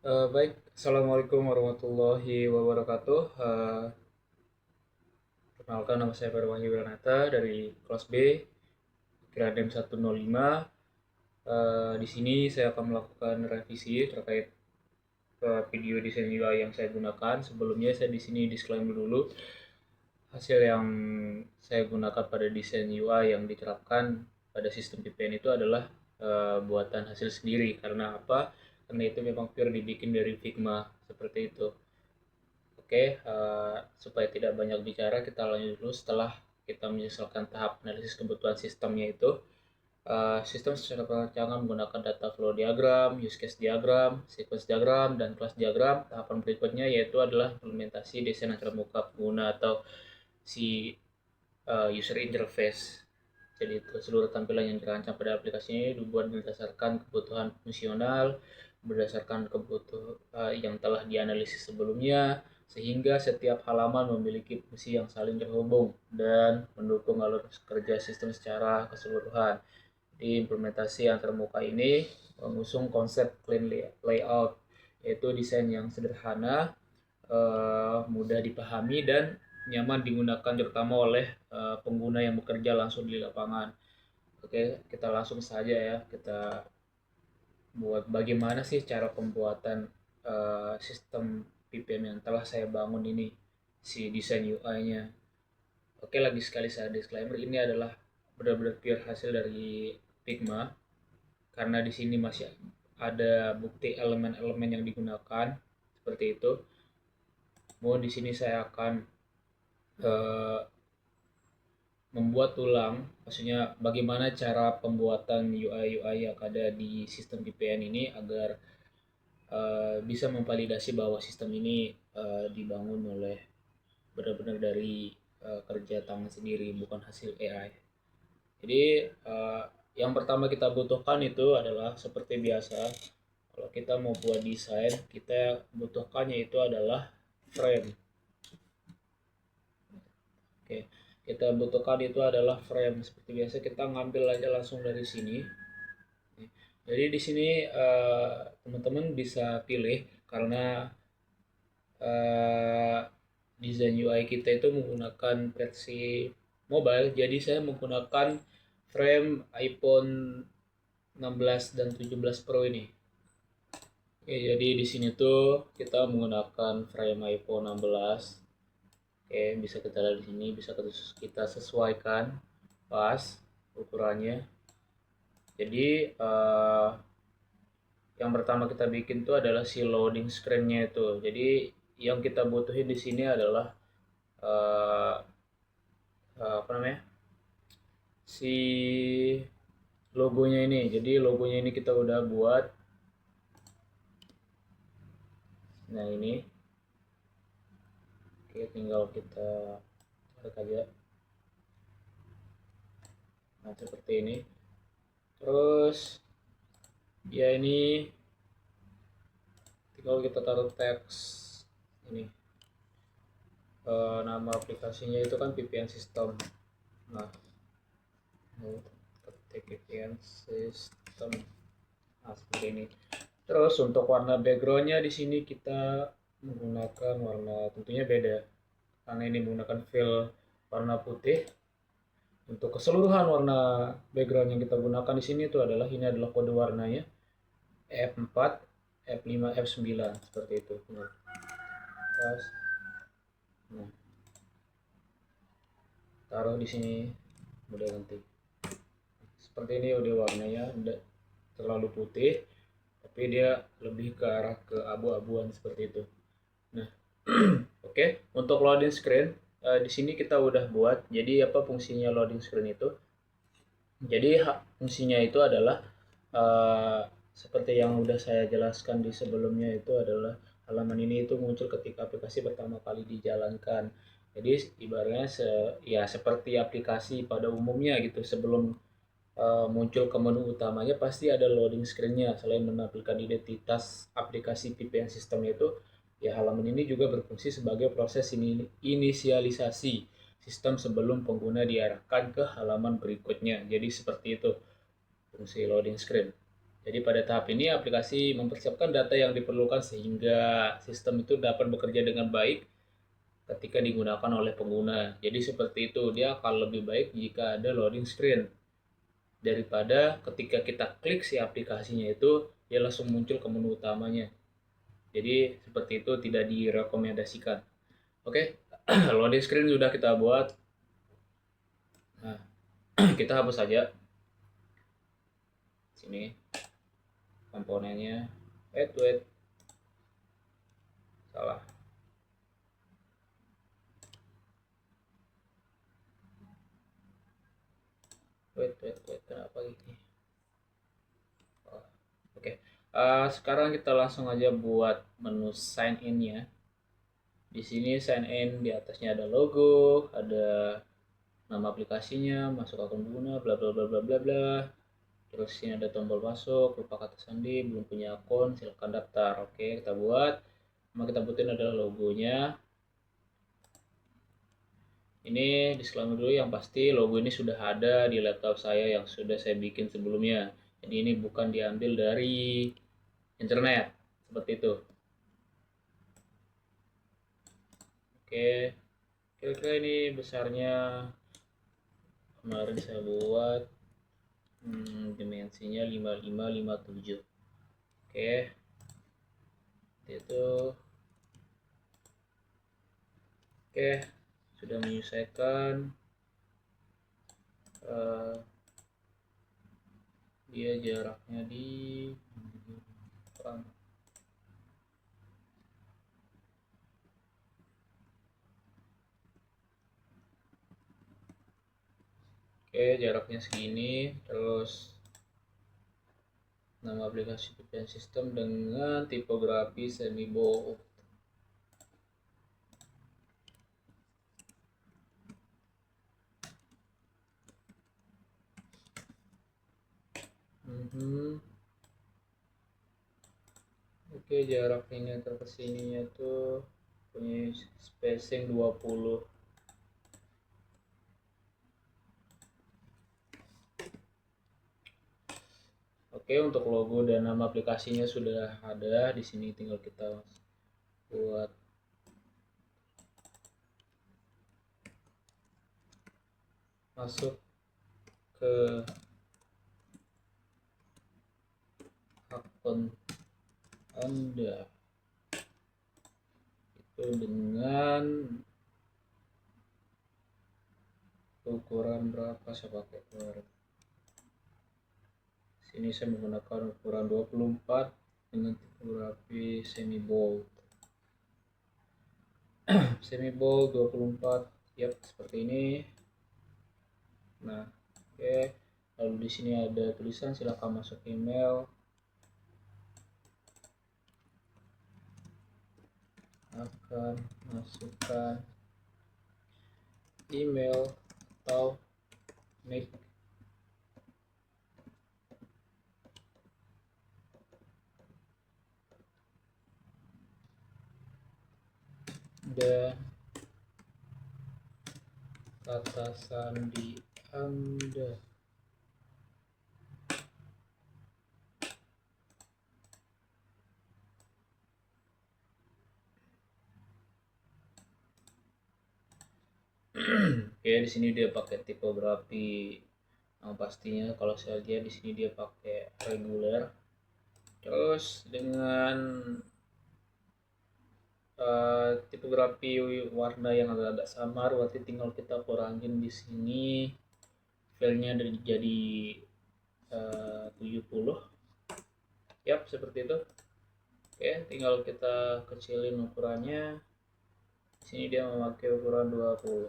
Baik, Assalamualaikum warahmatullahi wabarakatuh. Perkenalkan nama saya Ferdi Wahyu Wiranata dari kelas B, Gradem 105. Di sini saya akan melakukan revisi terkait video desain UI yang saya gunakan. Sebelumnya saya di sini disclaimer dulu. Hasil yang saya gunakan pada desain UI yang diterapkan pada sistem VPN itu adalah buatan hasil sendiri. Karena apa? Karena itu memang pure dibikin dari Figma seperti itu. Oke, supaya tidak banyak bicara, kita lanjut dulu setelah kita menyelesaikan tahap analisis kebutuhan sistemnya itu. Sistem secara perancangan menggunakan data flow diagram, use case diagram, sequence diagram, dan class diagram. Tahapan berikutnya yaitu adalah implementasi desain antarmuka pengguna atau si user interface. Jadi itu seluruh tampilan yang dirancang pada aplikasi ini dibuat berdasarkan kebutuhan fungsional, berdasarkan kebutuhan yang telah dianalisis sebelumnya, sehingga setiap halaman memiliki fungsi yang saling terhubung dan mendukung alur kerja sistem secara keseluruhan. Di implementasi antarmuka ini mengusung konsep clean layout, yaitu desain yang sederhana, mudah dipahami dan nyaman digunakan terutama oleh pengguna yang bekerja langsung di lapangan. Oke, kita langsung saja ya, kita buat bagaimana sih cara pembuatan sistem VPN yang telah saya bangun ini, si desain UI-nya. Oke, lagi sekali saya disclaimer, ini adalah benar-benar pure hasil dari Figma karena di sini masih ada bukti elemen-elemen yang digunakan seperti itu. Mau di sini saya akan eh, membuat ulang, maksudnya bagaimana cara pembuatan UI yang ada di sistem VPN ini agar bisa memvalidasi bahwa sistem ini dibangun oleh benar-benar dari kerja tangan sendiri, bukan hasil AI. Jadi yang pertama kita butuhkan itu adalah seperti biasa, kalau kita mau buat desain, kita butuhkannya itu adalah frame. Oke, kita butuhkan itu adalah frame. Seperti biasa kita ngambil aja langsung dari sini. Jadi di sini teman-teman bisa pilih karena eh, desain UI kita itu menggunakan versi mobile. Jadi saya menggunakan frame iPhone 16 dan 17 Pro ini. Oke, jadi di sini tuh kita menggunakan frame iPhone 16. Oke, bisa kita lihat di sini, bisa kita sesuaikan pas ukurannya. Jadi yang pertama kita bikin itu adalah si loading screen-nya itu. Jadi yang kita butuhin di sini adalah uh, apa namanya, si logonya ini. Jadi logonya ini kita udah buat. Nah ini, oke, tinggal kita tarik aja. Nah seperti ini. Terus ya ini tinggal kita taruh teks ini. Nama aplikasinya itu kan VPN System. Nah, ketik VPN System. Nah, seperti ini. Terus untuk warna backgroundnya di sini kita menggunakan warna tentunya beda karena ini menggunakan fill warna putih. Untuk keseluruhan warna background yang kita gunakan di sini itu adalah ini adalah kode warnanya F4, F5, F9 seperti itu. Nah, nah taruh di sini udah ganti. Seperti ini udah warnanya udah terlalu putih tapi dia lebih ke arah ke abu-abuan seperti itu. Nah, oke, untuk loading screen di sini kita udah buat. Jadi apa fungsinya loading screen itu? Jadi fungsinya itu adalah uh, seperti yang udah saya jelaskan di sebelumnya, itu adalah halaman ini itu muncul ketika aplikasi pertama kali dijalankan. Jadi ibaratnya ya seperti aplikasi pada umumnya gitu, sebelum muncul ke menu utamanya pasti ada loading screen-nya. Selain menampilkan identitas aplikasi VPN sistemnya itu, ya halaman ini juga berfungsi sebagai proses inisialisasi sistem sebelum pengguna diarahkan ke halaman berikutnya. Jadi seperti itu fungsi loading screen. Jadi pada tahap ini aplikasi mempersiapkan data yang diperlukan sehingga sistem itu dapat bekerja dengan baik ketika digunakan oleh pengguna. Jadi seperti itu, dia akan lebih baik jika ada loading screen daripada ketika kita klik si aplikasinya itu dia langsung muncul ke menu utamanya. Jadi seperti itu tidak direkomendasikan. Oke, loading screen sudah kita buat. Nah, kita hapus saja sini komponennya. Wait, salah. Wait, kenapa gini? Oh, oke. Sekarang kita langsung aja buat menu sign in ya. Di sini sign in di atasnya ada logo, ada nama aplikasinya, masuk akun pengguna, bla bla bla bla bla bla. Terus sini ada tombol masuk, lupa kata sandi, belum punya akun, silahkan daftar. Oke, kita buat. Yang kita butuhin adalah logonya. Ini disclaimer dulu, yang pasti logo ini sudah ada di laptop saya yang sudah saya bikin sebelumnya. Jadi ini bukan diambil dari internet, seperti itu. Oke, kira-kira ini besarnya kemarin saya buat dimensinya 5557. Oke, itu. Oke, sudah menyelesaikan. Dia jaraknya di Oke, jaraknya segini. Terus nama aplikasi VPN system dengan tipografi semi bold. Oke, jarak ini antar kesininya tuh punya spacing 20. Oke, untuk logo dan nama aplikasinya sudah ada. Di sini tinggal kita buat masuk ke akun Anda itu dengan ukuran berapa saya pakai kemarin. Sini saya menggunakan ukuran 24 dengan tipografi semi bold. Semi bold 24, yap, seperti ini. Nah, oke. Lalu di sini ada tulisan silakan masuk email. Akan masukkan email atau nick dan kata sandi Anda. Oke, di sini dia pakai tipografi yang pastinya kalau saya lihat di sini dia pakai reguler. Terus dengan tipografi warna yang agak samar, berarti tinggal kita kurangin di sini filenya jadi 70. Yap, seperti itu. Oke, tinggal kita kecilin ukurannya. Di sini dia memakai ukuran 20.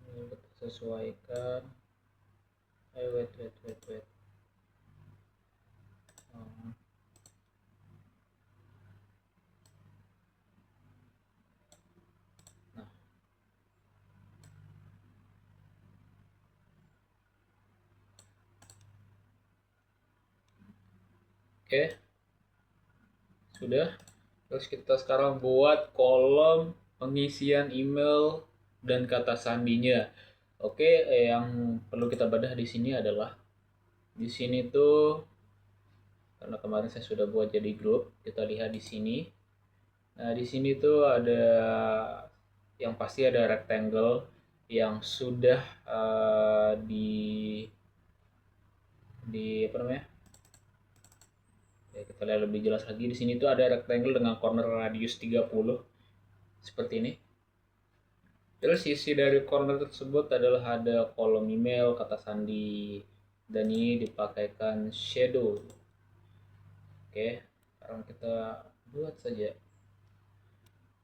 Ini kita sesuaikan. Wait. Nah, oke, sudah. Terus kita sekarang buat kolom pengisian email dan kata sandinya. Oke, yang perlu kita bedah di sini adalah di sini tuh, karena kemarin saya sudah buat jadi grup, kita lihat di sini. Nah, di sini tuh ada yang pasti ada rectangle yang sudah di apa namanya? Ya, kita lihat lebih jelas lagi. Di sini tuh ada rectangle dengan corner radius 30 seperti ini. Terus isi dari corner tersebut adalah ada kolom email, kata sandi, dan ini dipakaikan shadow. Oke, sekarang kita buat saja.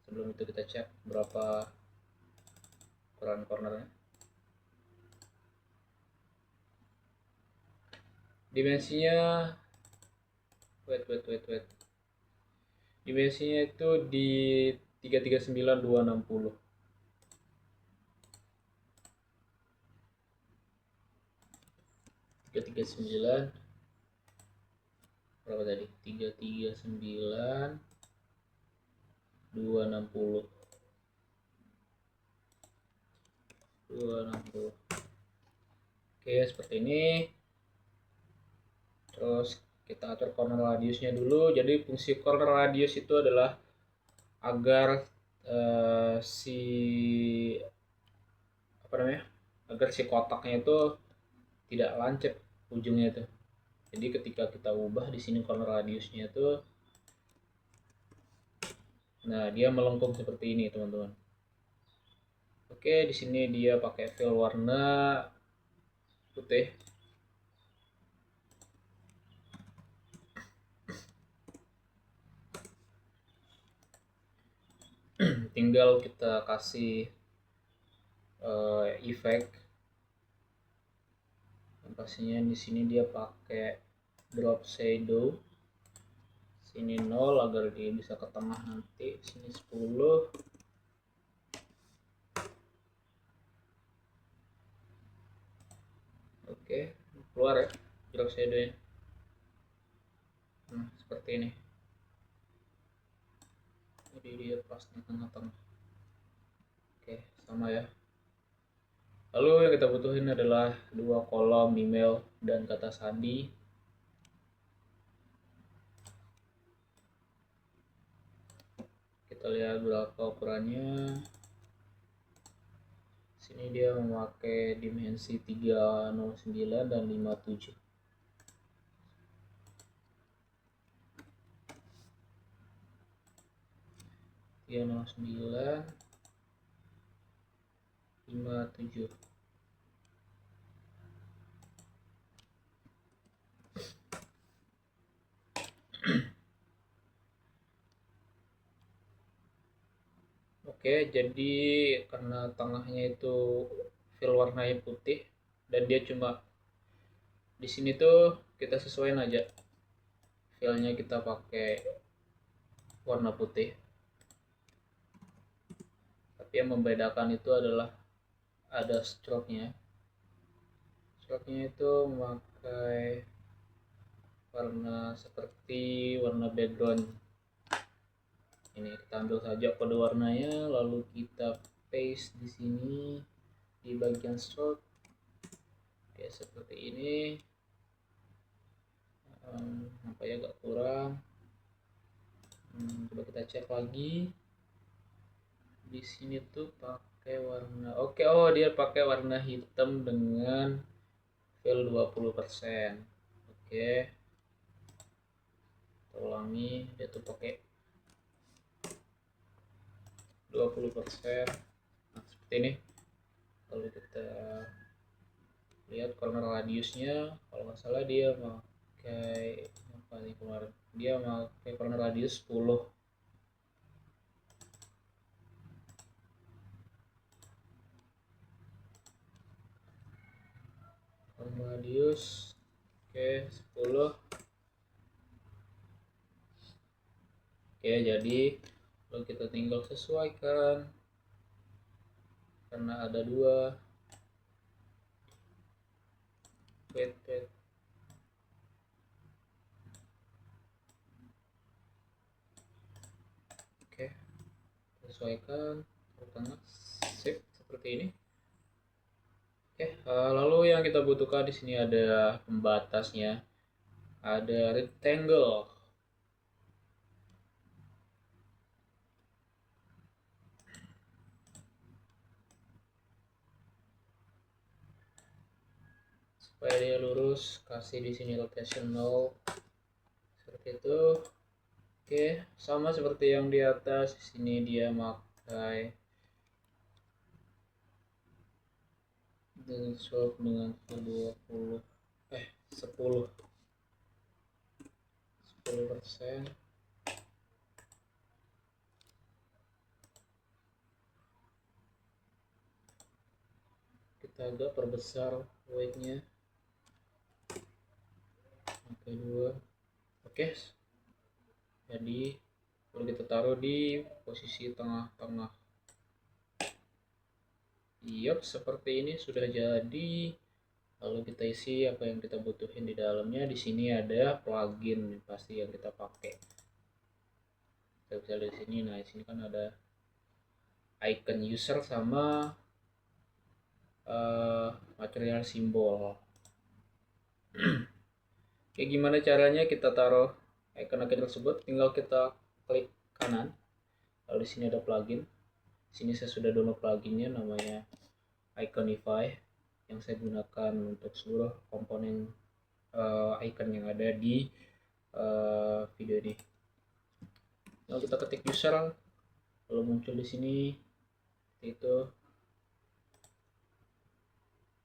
Sebelum itu kita cek berapa ukuran cornernya. Dimensinya, wait. Dimensinya itu di 339260. 339 berapa tadi? 339 260. Oke, seperti ini. Terus kita atur corner radiusnya dulu. Jadi fungsi corner radius itu adalah agar si apa namanya? Agar si kotaknya itu tidak lancip ujungnya itu. Jadi ketika kita ubah di sini corner radiusnya itu, nah dia melengkung seperti ini, teman-teman. Oke, di sini dia pakai fill warna putih. Tinggal kita kasih efek. Pastinya di sini dia pakai drop shadow. Sini 0 agar dia bisa ke tengah nanti. Sini 10. Oke, keluar ya drop shadow-nya. Nah, seperti ini. Jadi dia pas di tengah-tengah. Oke, sama ya. Lalu yang kita butuhin adalah 2 kolom email dan kata sandi. Kita lihat berapa ukurannya. Sini dia memakai dimensi 309 dan 57. 309 57. Oke, jadi karena tengahnya itu fill warnanya putih dan dia cuma di sini tuh kita sesuaiin aja. Fillnya kita pakai warna putih. Tapi yang membedakan itu adalah ada stroke-nya. Stroke-nya itu memakai warna seperti warna background. Ini kita ambil saja kode warnanya, lalu kita paste di sini di bagian stroke. Oke, seperti ini. Apa ya, agak kurang. Coba kita cek lagi. Di sini tuh pakai warna. Oke, oh dia pakai warna hitam dengan fill 20%. Oke. Kita ulangi, dia tuh pakai 20%. Nah, seperti ini. Lalu kita lihat corner radiusnya, kalau nggak salah dia pakai apa nih kemarin, dia pakai corner radius 10. Corner radius oke 10. Oke, jadi lalu kita tinggal sesuaikan karena ada 2. Wait. Oke, sesuaikan ke tengah, sip. seperti ini. Oke, lalu yang kita butuhkan di sini ada pembatasnya, ada rectangle. Supaya dia lurus, kasih di sini rotational seperti itu. Oke, sama seperti yang di atas, di sini dia pakai dengan slope dengan 20 10%. Kita agak perbesar weightnya, pakai 2. Oke, jadi kalau kita taruh di posisi tengah-tengah. Yup, seperti ini sudah jadi. Lalu kita isi apa yang kita butuhin di dalamnya. Di sini ada plugin pasti yang kita pakai. Kita bisa lihat di sini. Nah, di sini kan ada icon user sama material simbol. Oke, gimana caranya kita taruh icon-icon tersebut? Tinggal kita klik kanan. Lalu di sini ada plugin. Di sini saya sudah download pluginnya, namanya Iconify, yang saya gunakan untuk seluruh komponen icon yang ada di video ini. Lalu kita ketik user, lalu muncul di sini itu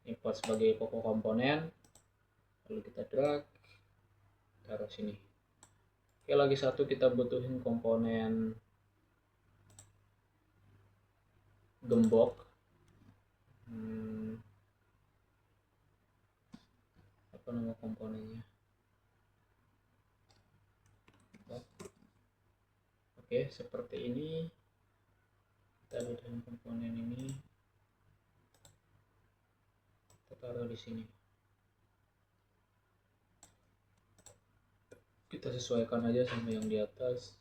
import sebagai pokok komponen, lalu kita drag taruh sini. Oke, lagi satu kita butuhin komponen gembok. Apa nama komponennya? Oke, seperti ini. Kita butuhin komponen ini, kita taruh di sini. Kita sesuaikan aja sama yang di atas.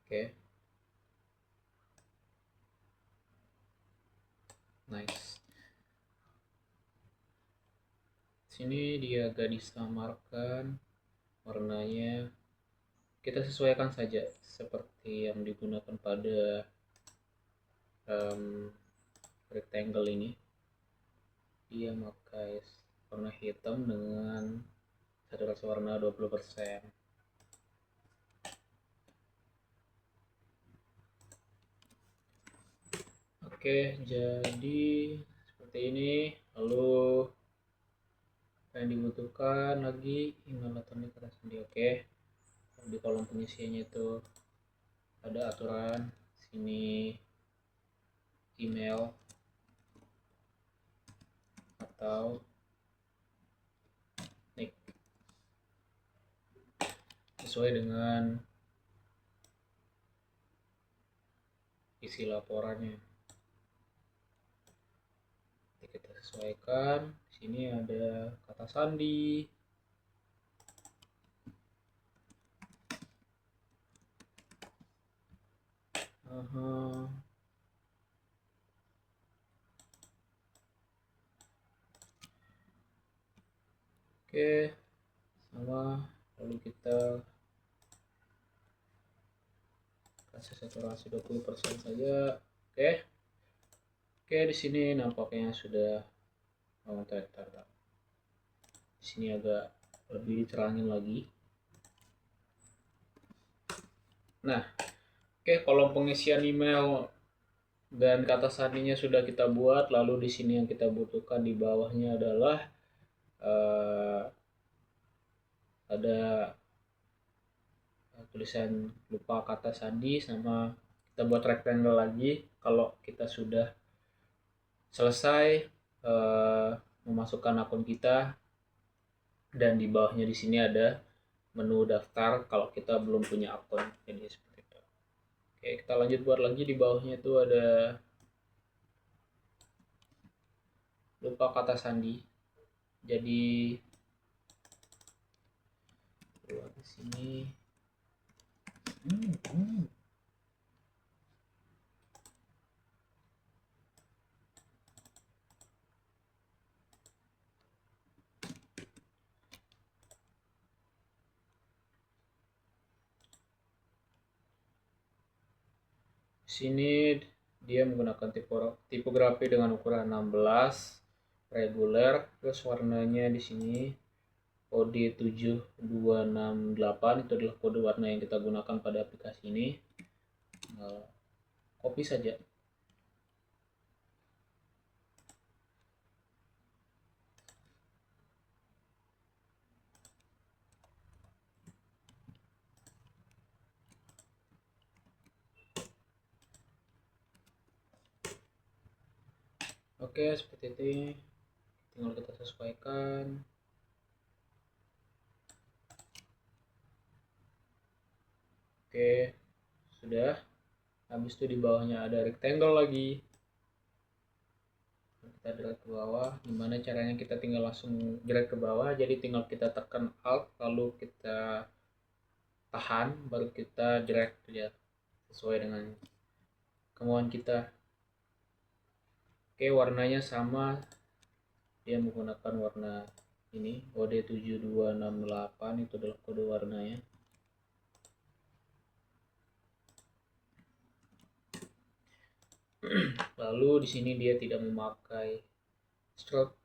Oke, nice. Sini dia agak disamarkan warnanya, kita sesuaikan saja seperti yang digunakan pada rectangle ini. Dia pakai warna hitam dengan saturasi warna 20%. Oke, jadi seperti ini. Lalu apa yang dibutuhkan lagi, email atau sendiri. Oke, di kolom pengisiannya itu ada aturan sini email atau nick sesuai dengan isi laporannya. Kita sesuaikan. Di sini ada kata sandi. Oke, sama. Lalu kita kasih saturasi 20% saja. Oke. Oke, di sini nampaknya sudah di sini agak lebih diterangin lagi. Nah, oke, kolom pengisian email dan kata sandinya sudah kita buat. Lalu di sini yang kita butuhkan di bawahnya adalah ada tulisan lupa kata sandi, sama kita buat rectangle lagi kalau kita sudah selesai memasukkan akun kita. Dan di bawahnya di sini ada menu daftar kalau kita belum punya akun. Jadi seperti itu. Oke, kita lanjut buat lagi. Di bawahnya itu ada lupa kata sandi. Jadi di sini Sini dia menggunakan tipografi dengan ukuran 16 reguler, terus warnanya di sini kode 7268 itu adalah kode warna yang kita gunakan pada aplikasi ini. Copy saja. Oke, seperti ini. Tinggal kita sesuaikan. Oke, sudah. Habis itu di bawahnya ada rectangle lagi. Kita drag ke bawah. Gimana caranya? Kita tinggal langsung drag ke bawah. Jadi tinggal kita tekan Alt, lalu kita tahan, baru kita drag ya, sesuai dengan kemauan kita. Oke, warnanya sama. Dia menggunakan warna ini, kode 7268 itu adalah kode warnanya. Lalu di sini dia tidak memakai stroke,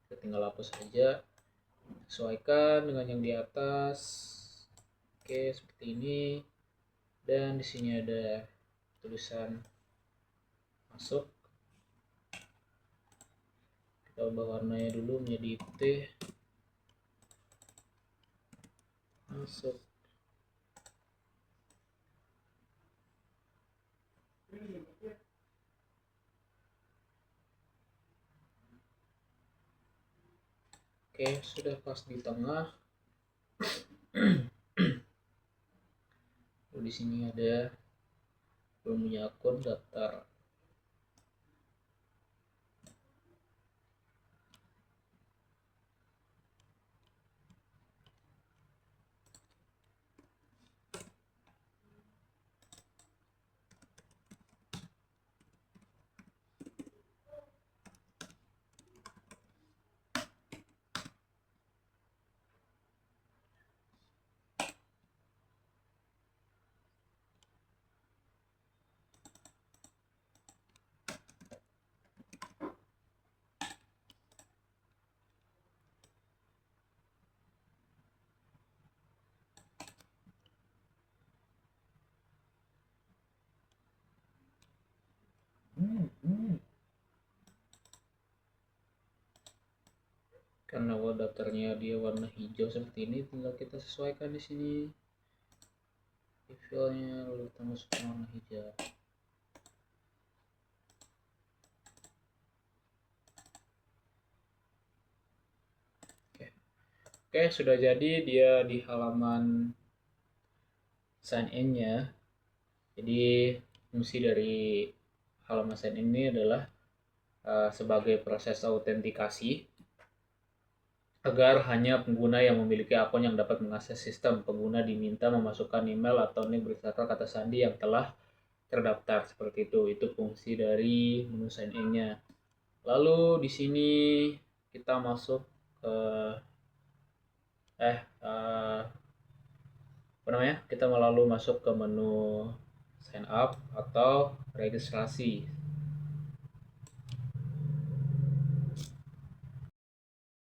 kita tinggal hapus saja, sesuaikan dengan yang di atas. Oke, seperti ini. Dan di sini ada tulisan masuk. Kita ubah warnanya dulu menjadi putih. Masuk. Oke, sudah pas di tengah. Lalu di sini ada belum punya akun, daftar. Karena daftarnya dia warna hijau seperti ini, tinggal kita sesuaikan di sini di filenya, lalu kita masukkan warna hijau. Oke, sudah jadi dia di halaman sign in-nya. Jadi fungsi dari halaman sign in ini adalah sebagai proses autentikasi agar hanya pengguna yang memiliki akun yang dapat mengakses sistem. Pengguna diminta memasukkan email atau nik berserta kata sandi yang telah terdaftar, seperti itu. Itu fungsi dari menu sign in-nya. Lalu di sini kita masuk ke kita lalu masuk ke menu sign up atau registrasi.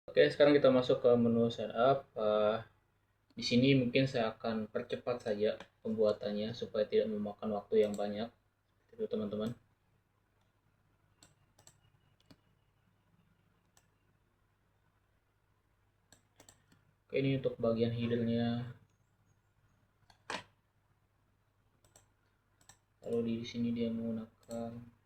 Oke, sekarang kita masuk ke menu sign up. Di sini mungkin saya akan percepat saja pembuatannya supaya tidak memakan waktu yang banyak. Itu teman-teman. Oke, ini untuk bagian headernya. Lalu di sini dia menggunakan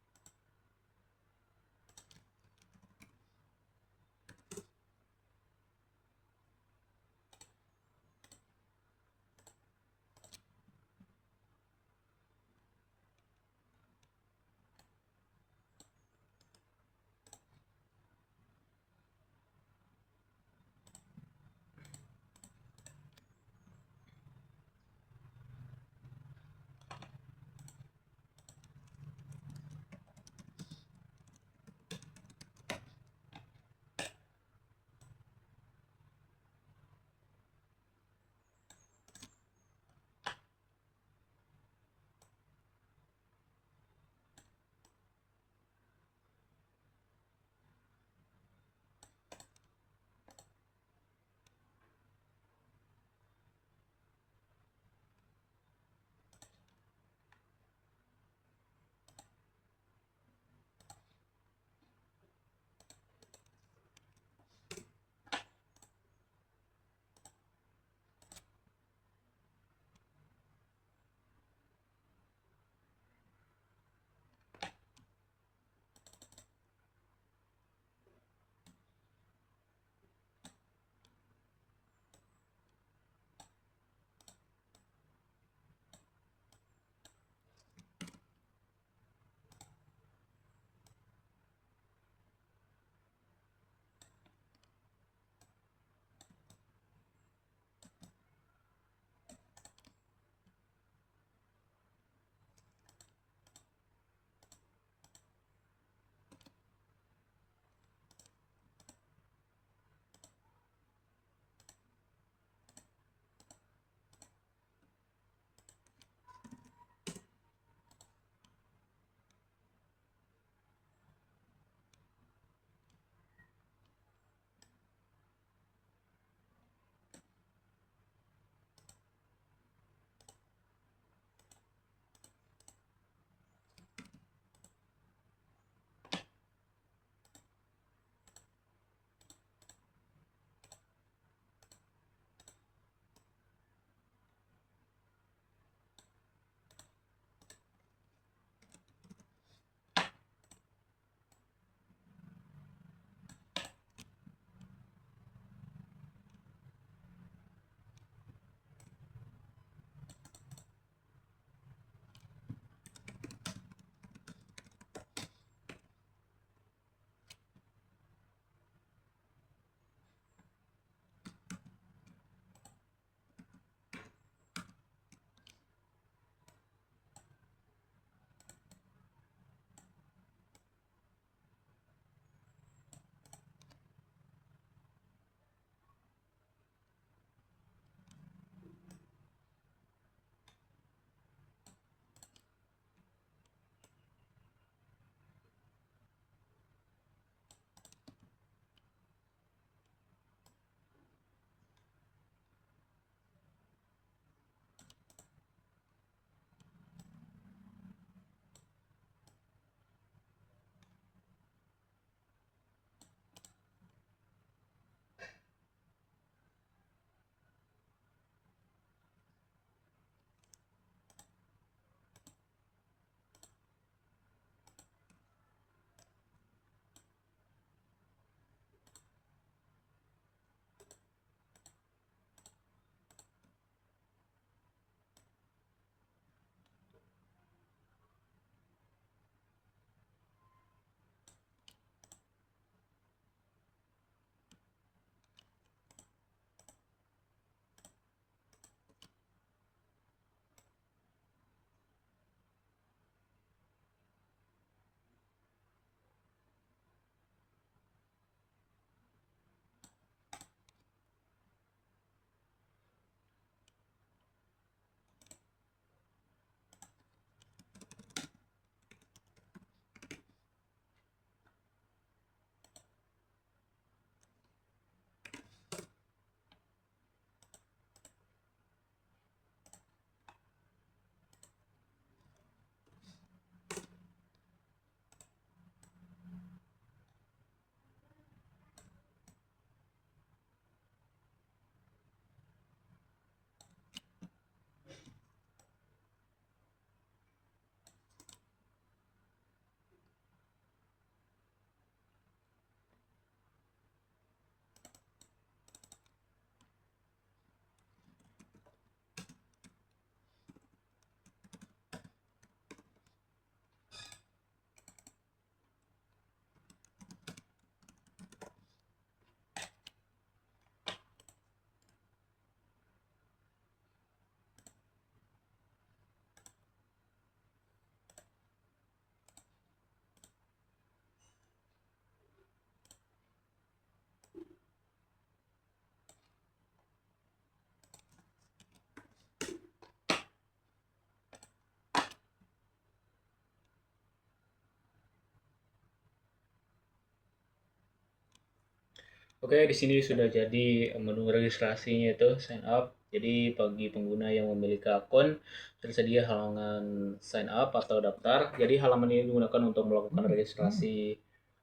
Oke, di sini sudah jadi menu registrasinya itu sign up. Jadi bagi pengguna yang memiliki akun tersedia halaman sign up atau daftar. Jadi halaman ini digunakan untuk melakukan registrasi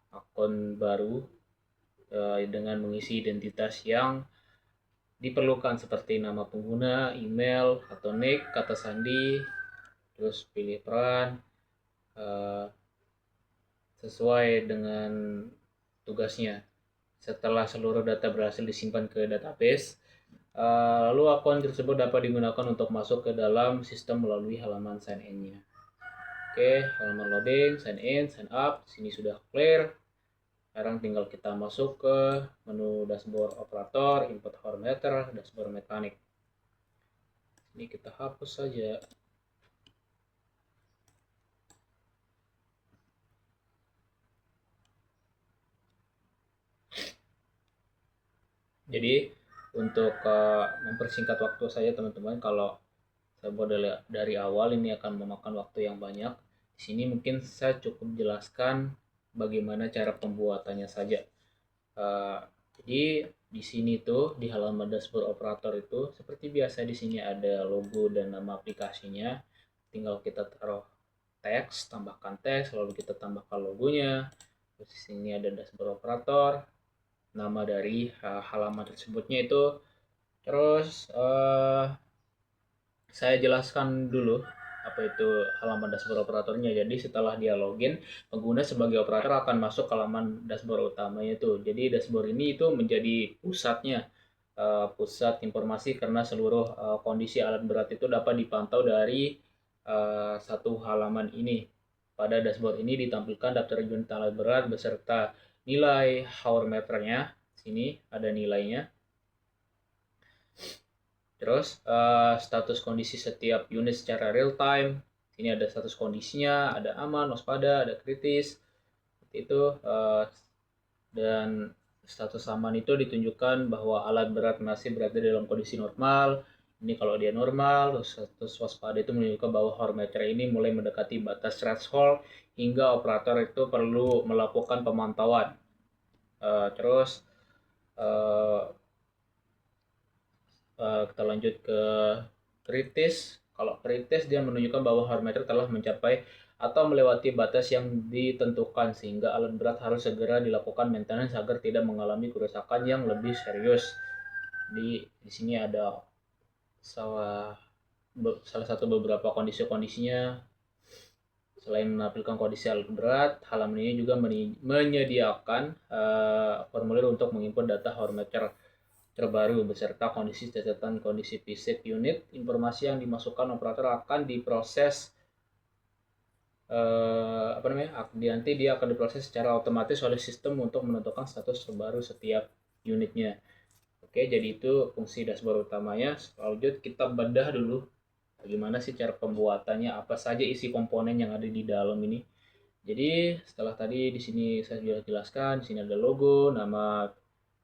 akun baru dengan mengisi identitas yang diperlukan seperti nama pengguna, email atau nick, kata sandi, terus pilih peran eh, sesuai dengan tugasnya. Setelah seluruh data berhasil disimpan ke database, lalu akun tersebut dapat digunakan untuk masuk ke dalam sistem melalui halaman sign in-nya. Oke, halaman loading, sign in, sign up, sini sudah clear. Sekarang tinggal kita masuk ke menu dashboard operator, input hour meter, dashboard mekanik. Ini kita hapus saja. Jadi untuk mempersingkat waktu saya teman-teman, kalau saya buat dari awal ini akan memakan waktu yang banyak. Di sini mungkin saya cukup jelaskan bagaimana cara pembuatannya saja. Uh, jadi di sini tuh di halaman dashboard operator itu seperti biasa di sini ada logo dan nama aplikasinya. Tinggal kita taruh teks, tambahkan teks, lalu kita tambahkan logonya. Terus di sini ada dashboard operator, nama dari halaman tersebutnya itu. Terus saya jelaskan dulu apa itu halaman dashboard operatornya. Jadi setelah dia login, pengguna sebagai operator akan masuk ke halaman dashboard utamanya itu. Jadi dashboard ini itu menjadi pusatnya, pusat informasi karena seluruh kondisi alat berat itu dapat dipantau dari satu halaman ini. Pada dashboard ini ditampilkan daftar unit alat berat beserta nilai hour meternya. Sini ada nilainya. Terus status kondisi setiap unit secara real time. Ini ada status kondisinya, ada aman, waspada, ada kritis. Seperti itu. Dan status aman itu ditunjukkan bahwa alat berat masih berada dalam kondisi normal. Ini kalau dia normal. Terus status waspada itu menunjukkan bahwa hormeter ini mulai mendekati batas threshold hingga operator itu perlu melakukan pemantauan. Terus kita lanjut ke kritis. Kalau kritis dia menunjukkan bahwa harmometer telah mencapai atau melewati batas yang ditentukan sehingga alat berat harus segera dilakukan maintenance agar tidak mengalami kerusakan yang lebih serius. Di sini ada salah satu beberapa kondisi-kondisinya. Selain menampilkan kondisi alat berat, halaman ini juga menyediakan formulir untuk menginput data harmometer terbaru beserta kondisi catatan kondisi preset unit. Informasi yang dimasukkan operator akan diproses nanti dia akan diproses secara otomatis oleh sistem untuk menentukan status terbaru setiap unitnya. Oke, jadi itu fungsi dashboard utamanya. Lanjut kita bedah dulu bagaimana sih cara pembuatannya, apa saja isi komponen yang ada di dalam ini. Jadi setelah tadi di sini saya sudah jelaskan, di sini ada logo, nama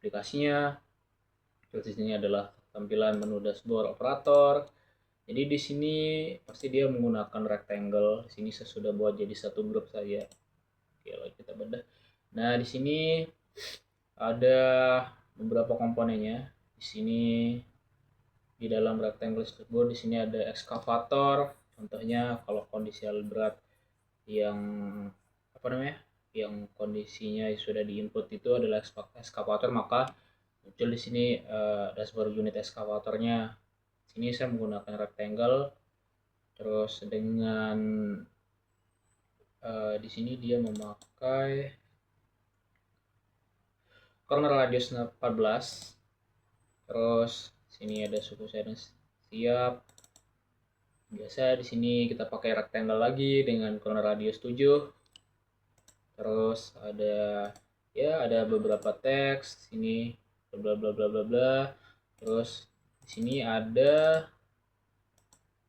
aplikasinya, terus di sini adalah tampilan menu dashboard operator. Jadi di sini pasti dia menggunakan rectangle. Di sini saya sudah buat jadi satu grup saja. Oke, lalu kita bedah. Nah, di sini ada beberapa komponennya. Di sini di dalam rectangle tersebut di sini ada ekskavator. Contohnya kalau kondisi alat berat yang yang kondisinya sudah diinput itu adalah ekskavator, maka muncul di sini dashboard unit ekskavatornya. Sini saya menggunakan rectangle, terus dengan di sini dia memakai corner radius 14. Terus sini ada suku seden siap. Biasa di sini kita pakai rectangle lagi dengan corner radius 7. Terus ada beberapa teks sini bla bla bla bla bla. Terus di sini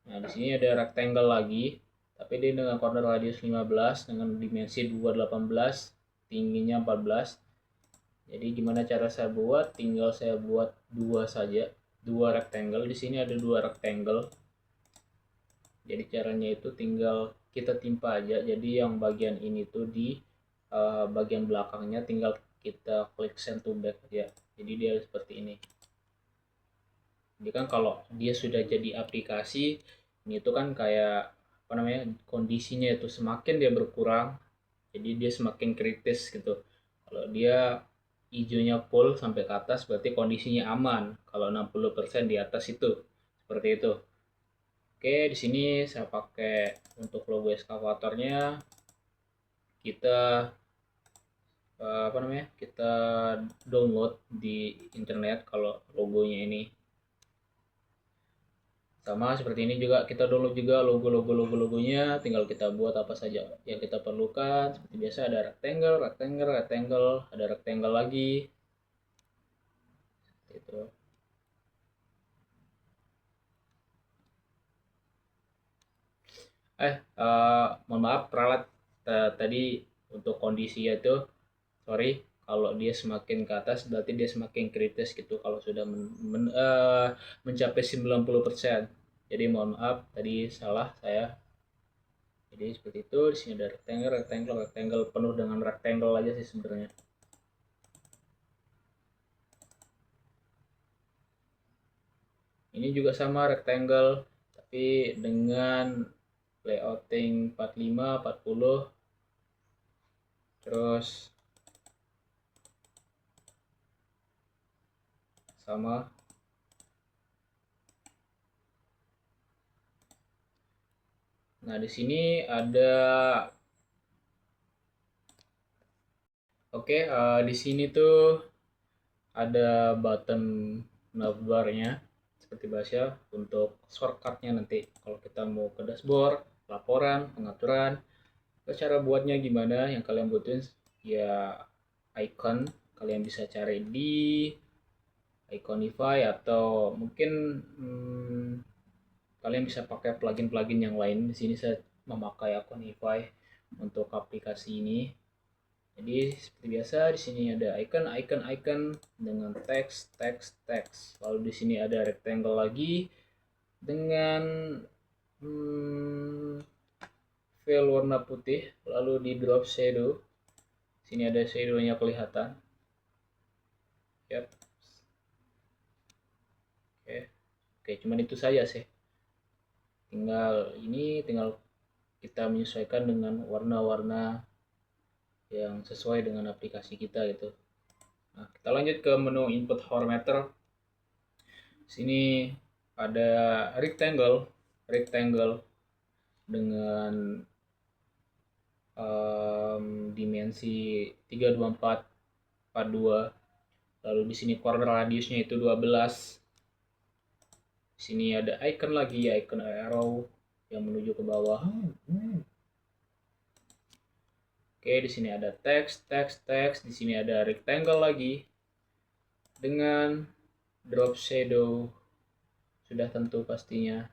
di sini ada rectangle lagi, tapi dia dengan corner radius 15 dengan dimensi 218, tingginya 14. Jadi gimana cara saya buat? Tinggal saya buat dua saja, dua rectangle. Di sini ada dua rectangle. Jadi caranya itu tinggal kita timpa aja. Jadi yang bagian ini tuh di bagian belakangnya tinggal kita klik send to back ya. Jadi dia seperti ini. Jadi kan kalau dia sudah jadi aplikasi, ini tuh kan kayak apa namanya, kondisinya itu semakin dia berkurang, jadi dia semakin kritis gitu. Kalau dia hijaunya full sampai ke atas berarti kondisinya aman. Kalau 60% di atas itu seperti itu. Oke, di sini saya pakai untuk logo eskavatornya, kita apa namanya, kita download di internet kalau logonya ini. Sama seperti ini juga kita download juga logonya, tinggal kita buat apa saja yang kita perlukan. Seperti biasa ada rectangle, ada rectangle lagi. Itu. Mohon maaf peralat, tadi untuk kondisi itu, sorry, kalau dia semakin ke atas berarti dia semakin kritis gitu kalau sudah mencapai 90%. Jadi mohon maaf tadi salah saya. Jadi seperti itu. Di sini ada rectangle penuh dengan rectangle aja sih sebenarnya. Ini juga sama rectangle tapi dengan layouting 45 40, terus sama. Nah, di sini ada di sini tuh ada button navbarnya seperti biasa untuk shortcutnya nanti kalau kita mau ke dashboard, laporan, pengaturan. Cara buatnya gimana yang kalian butuhin ya, icon kalian bisa cari di Iconify atau mungkin kalian bisa pakai plugin-plugin yang lain. Di sini saya memakai Iconify untuk aplikasi ini. Jadi seperti biasa di sini ada icon dengan teks. Lalu di sini ada rectangle lagi dengan fill warna putih, lalu di drop shadow. Sini ada shadownya kelihatan. Yap. Oke, cuman itu saja sih. Tinggal kita menyesuaikan dengan warna-warna yang sesuai dengan aplikasi kita gitu. Nah, kita lanjut ke menu input hour meter. Sini ada rectangle dengan dimensi 324/42. Lalu di sini corner radiusnya itu 12. Di sini ada icon lagi, icon arrow yang menuju ke bawah. Oke, di sini ada teks. Di sini ada rectangle lagi dengan drop shadow, sudah tentu pastinya.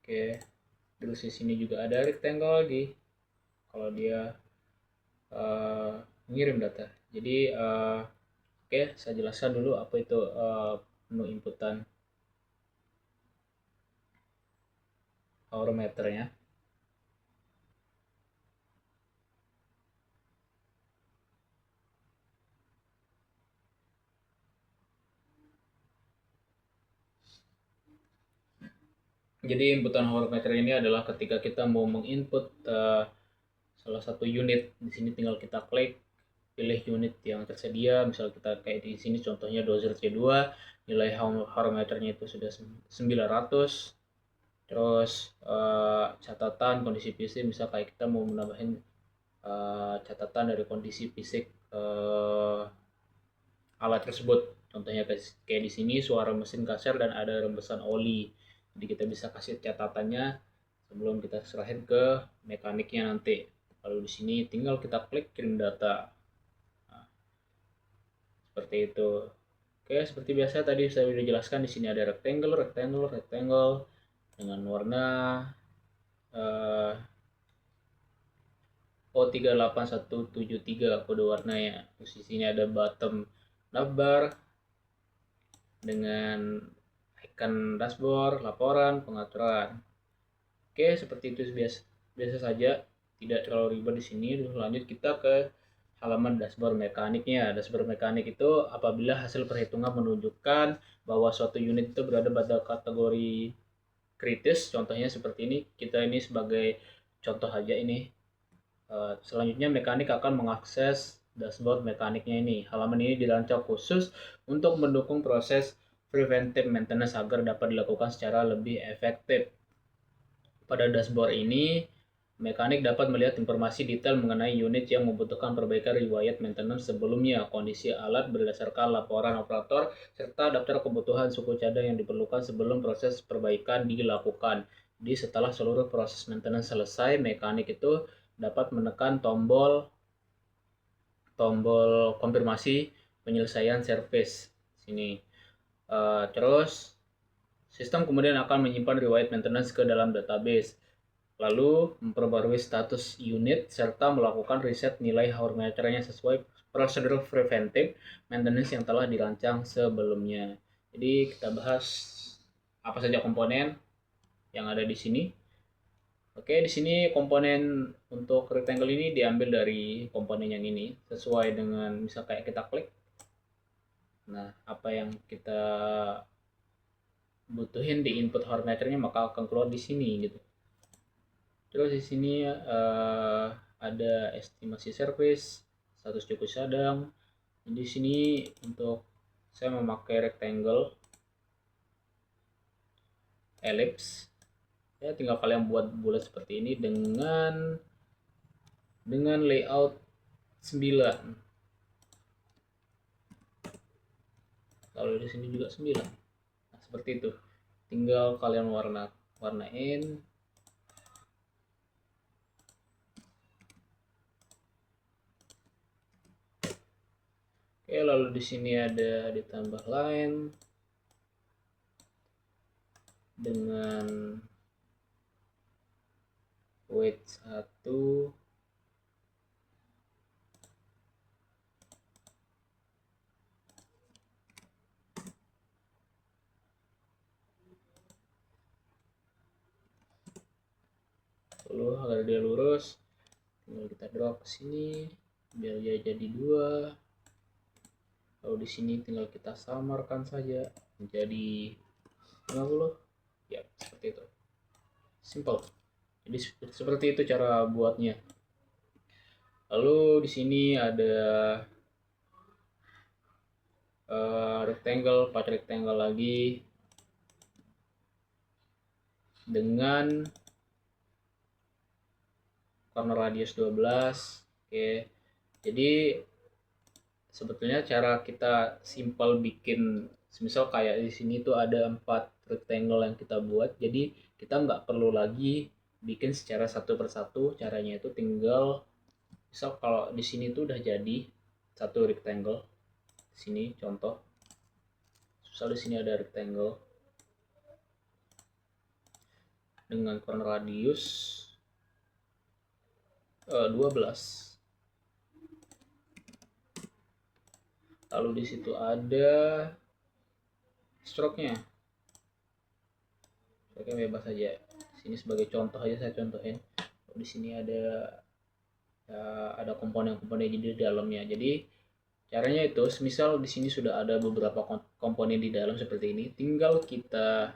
Oke, terus di sini juga ada rectangle lagi kalau dia mengirim data. Jadi oke, saya jelaskan dulu apa itu menu inputan hour meternya. Jadi inputan hour meter ini adalah ketika kita mau menginput salah satu unit. Di sini tinggal kita klik, pilih unit yang tersedia. Misal kita kayak di sini contohnya dozer C2, nilai hour meternya itu sudah 900. Terus catatan kondisi fisik, misal kayak kita mau menambahin catatan dari kondisi fisik alat tersebut. Contohnya kayak di sini suara mesin kasar dan ada rembesan oli. Jadi kita bisa kasih catatannya sebelum kita serahin ke mekaniknya nanti. Lalu di sini tinggal kita klik kirim data. Nah, seperti itu. Oke, seperti biasa tadi saya sudah jelaskan, di sini ada rectangle dengan warna O38173 kode warnanya. Terus di sini ada bottom navbar dengan icon dashboard, laporan, pengaturan. Oke, seperti itu biasa saja. tidak terlalu ribet di sini. Lanjut kita ke halaman dashboard mekaniknya. Dashboard mekanik itu apabila hasil perhitungan menunjukkan bahwa suatu unit itu berada pada kategori kritis, contohnya seperti ini. Kita ini sebagai contoh aja ini. Selanjutnya mekanik akan mengakses dashboard mekaniknya ini. Halaman ini dirancang khusus untuk mendukung proses preventive maintenance agar dapat dilakukan secara lebih efektif. Pada dashboard ini, mekanik dapat melihat informasi detail mengenai unit yang membutuhkan perbaikan riwayat maintenance sebelumnya, kondisi alat berdasarkan laporan operator, serta daftar kebutuhan suku cadang yang diperlukan sebelum proses perbaikan dilakukan. Jadi setelah seluruh proses maintenance selesai, mekanik itu dapat menekan tombol konfirmasi penyelesaian service sini. Terus sistem kemudian akan menyimpan riwayat maintenance ke dalam database, lalu memperbarui status unit serta melakukan riset nilai hour meternya sesuai prosedur preventive maintenance yang telah dirancang sebelumnya. Jadi kita bahas apa saja komponen yang ada di sini. Oke, di sini komponen untuk rectangle ini diambil dari komponen yang ini sesuai dengan misal kayak kita klik. Nah, apa yang kita butuhin di input hour meternya maka akan keluar di sini gitu. Terus di sini ada estimasi service, status cukup cadang. Di sini untuk saya memakai rectangle, ellipse. Ya tinggal kalian buat bulat seperti ini dengan layout 9. Lalu di sini juga 9. Nah, seperti itu. Tinggal kalian warnain. Oke, lalu di sini ada ditambah line dengan weight 1. Lalu agar dia lurus, tinggal kita drag ke sini biar dia jadi 2. Lalu di sini tinggal kita samarkan saja menjadi 50. Ya, seperti itu. Simple. Jadi seperti itu cara buatnya. Lalu di sini ada rectangle, 4 rectangle lagi dengan corner radius 12. Oke. Jadi sebetulnya cara kita simple bikin misal kayak di sini tuh ada 4 rectangle yang kita buat, jadi kita nggak perlu lagi bikin secara satu persatu. Caranya itu tinggal misal kalau di sini tuh udah jadi satu rectangle, di sini contoh misal di sini ada rectangle dengan corner radius 12. Lalu di situ ada stroke-nya. Stroke-nya bebas saja. Sini sebagai contoh aja saya contohin. Di sini ada komponen-komponen di dalamnya. Jadi caranya itu, misal di sini sudah ada beberapa komponen di dalam seperti ini, tinggal kita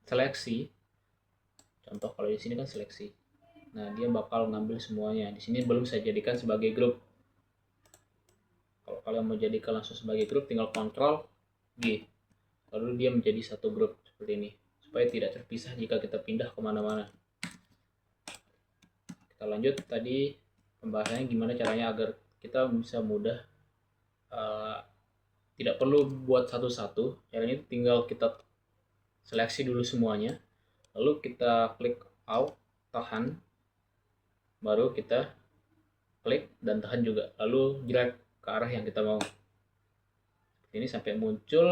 seleksi. Contoh kalau di sini kan seleksi. Nah, dia bakal ngambil semuanya. Di sini belum saya jadikan sebagai grup. Kalau kalian mau jadikan langsung sebagai grup, tinggal Ctrl G. Lalu dia menjadi satu grup seperti ini. Supaya tidak terpisah jika kita pindah kemana-mana. Kita lanjut tadi pembahasannya gimana caranya agar kita bisa mudah tidak perlu buat satu-satu. Caranya tinggal kita seleksi dulu semuanya, lalu kita klik Alt, tahan, baru kita klik dan tahan juga, lalu drag ke arah yang kita mau. Ini sampai muncul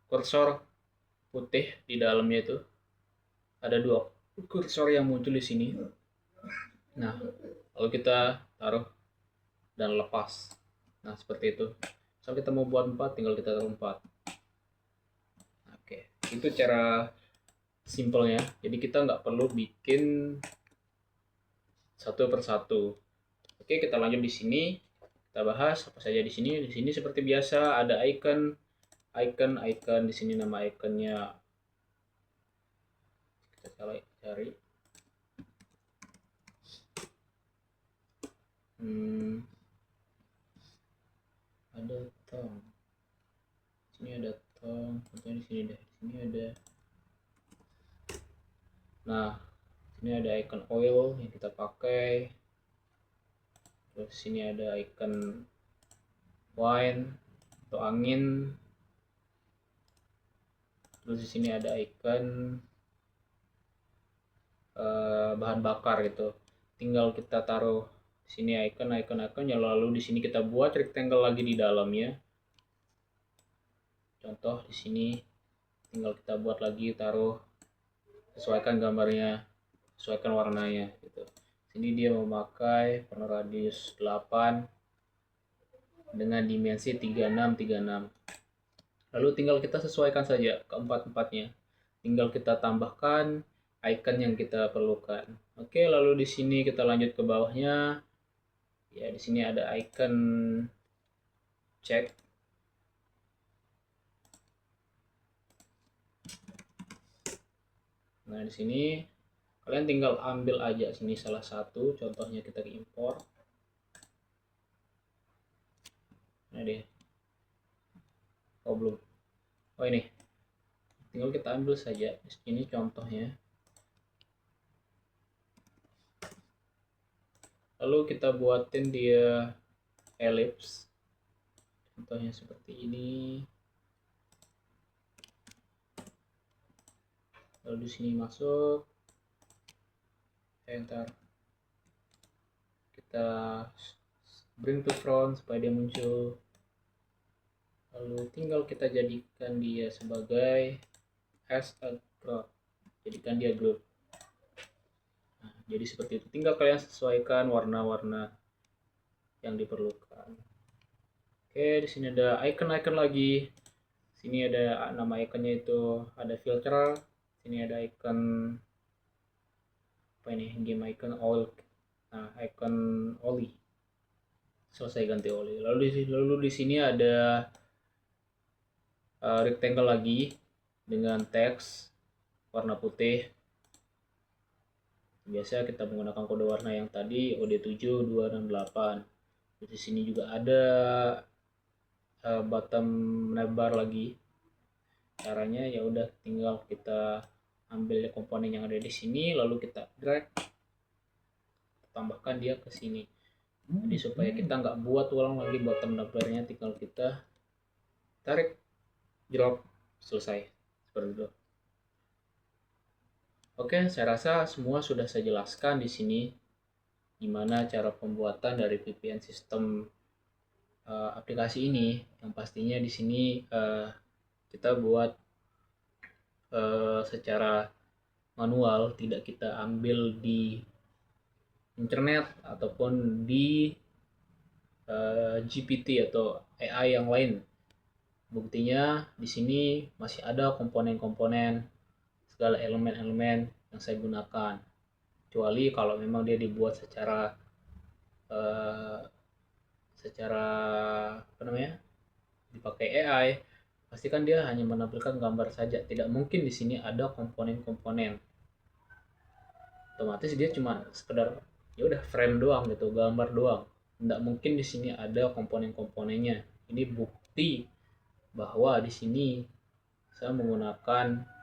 kursor putih di dalamnya. Itu ada 2 kursor yang muncul di sini. Nah, lalu kita taruh dan lepas. Nah, seperti itu. So kita mau buat 4, tinggal kita taruh 4. Oke, itu cara simpelnya. Jadi kita nggak perlu bikin satu persatu. Oke, kita lanjut di sini. Kita bahas apa saja di sini. Di sini seperti biasa ada icon di sini, nama iconnya kita cari. Ada tong. Sini ada tong. Contohnya di sini deh. Di sini ada. Nah, sini ada icon oil yang kita pakai. Terus sini ada icon wine atau angin. Terus di sini ada icon bahan bakar gitu. Tinggal kita taruh di sini icon-iconnya, lalu di sini kita buat rectangle lagi di dalamnya. Contoh di sini tinggal kita buat lagi, taruh, sesuaikan gambarnya, sesuaikan warnanya gitu. Sini dia memakai warna radius 8 dengan dimensi 36 Lalu tinggal kita sesuaikan saja keempat-empatnya. Tinggal kita tambahkan icon yang kita perlukan. Oke, lalu di sini kita lanjut ke bawahnya. Ya, di sini ada icon check. Nah, di sini kalian tinggal ambil aja sini salah satu, contohnya kita impor. Nah, deh. Oh, belum. Oh, ini. Tinggal kita ambil saja. Ini contohnya. Lalu kita buatin dia ellipse. Contohnya seperti ini. Lalu di sini masuk. Enter. Kita bring to front supaya dia muncul. Lalu tinggal kita jadikan dia sebagai as a group. Jadikan dia group. Nah, jadi seperti itu. Tinggal kalian sesuaikan warna-warna yang diperlukan. Oke, di sini ada icon-icon lagi. Sini ada nama iconnya itu, ada filter. Sini ada icon apa ini? Game icon oil. Nah, icon oli. Selesai ganti oli. Lalu di sini ada rectangle lagi dengan teks warna putih. Biasa kita menggunakan kode warna yang tadi OD7268. Di sini juga ada bottom navbar lagi. Caranya ya udah tinggal kita ambil komponen yang ada di sini, lalu kita drag, tambahkan dia ke sini. Jadi supaya kita nggak buat ulang lagi bottom navbarnya, tinggal kita tarik, drop, selesai. Seperti itu. Oke, saya rasa semua sudah saya jelaskan di sini gimana cara pembuatan dari VPN sistem aplikasi ini. Yang pastinya di sini kita buat secara manual, tidak kita ambil di internet ataupun di GPT atau AI yang lain. Buktinya di sini masih ada komponen-komponen segala elemen-elemen yang saya gunakan. Kecuali kalau memang dia dibuat secara apa namanya, dipakai AI, pastikan dia hanya menampilkan gambar saja. Tidak mungkin di sini ada komponen-komponen. Otomatis dia cuma sekedar ya udah frame doang gitu, gambar doang. Tidak mungkin di sini ada komponen-komponennya. Ini bukti bahwa di sini saya menggunakan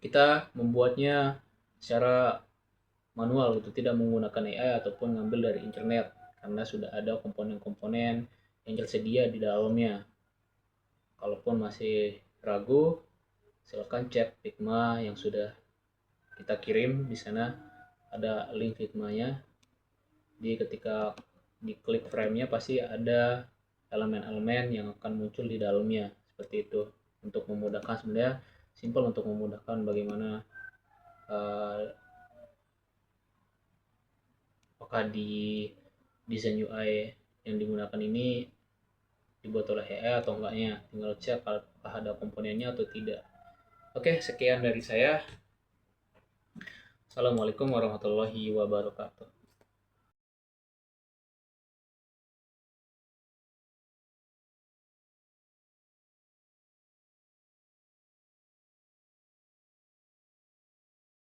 kita membuatnya secara manual gitu, tidak menggunakan AI ataupun ngambil dari internet, karena sudah ada komponen-komponen yang tersedia di dalamnya. Kalaupun masih ragu, silakan cek Figma yang sudah kita kirim. Di sana ada link Figma-nya. Di ketika diklik frame-nya pasti ada elemen-elemen yang akan muncul di dalamnya seperti itu. Untuk memudahkan, sebenarnya simple untuk memudahkan bagaimana apakah di desain UI yang digunakan ini dibuat oleh AI atau enggaknya. Tinggal cek apakah ada komponennya atau tidak. Oke, sekian dari saya. Assalamualaikum warahmatullahi wabarakatuh.